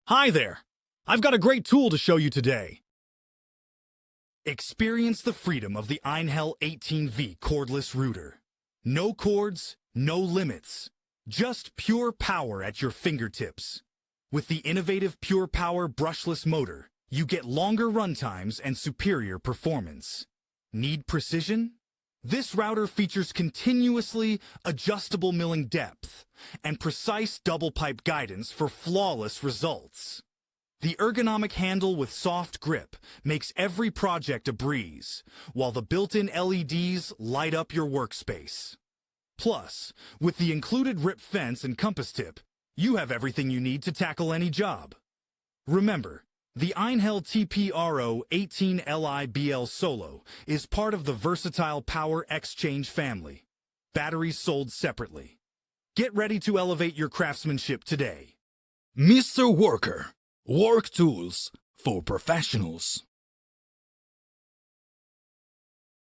Hi there! I've got a great tool to show you today. Experience the freedom of the Einhell 18V cordless router. No cords, no limits. Just pure power at your fingertips. With the innovative Pure Power brushless motor, you get longer runtimes and superior performance. Need precision? This router features continuously adjustable milling depth and precise double pipe guidance for flawless results. The ergonomic handle with soft grip makes every project a breeze, while the built-in LEDs light up your workspace. Plus, with the included rip fence and compass tip, you have everything you need to tackle any job. Remember, the Einhell TPRO 18LI-BL Solo is part of the versatile Power Exchange family. Batteries sold separately. Get ready to elevate your craftsmanship today. Mr. Worker, work tools for professionals.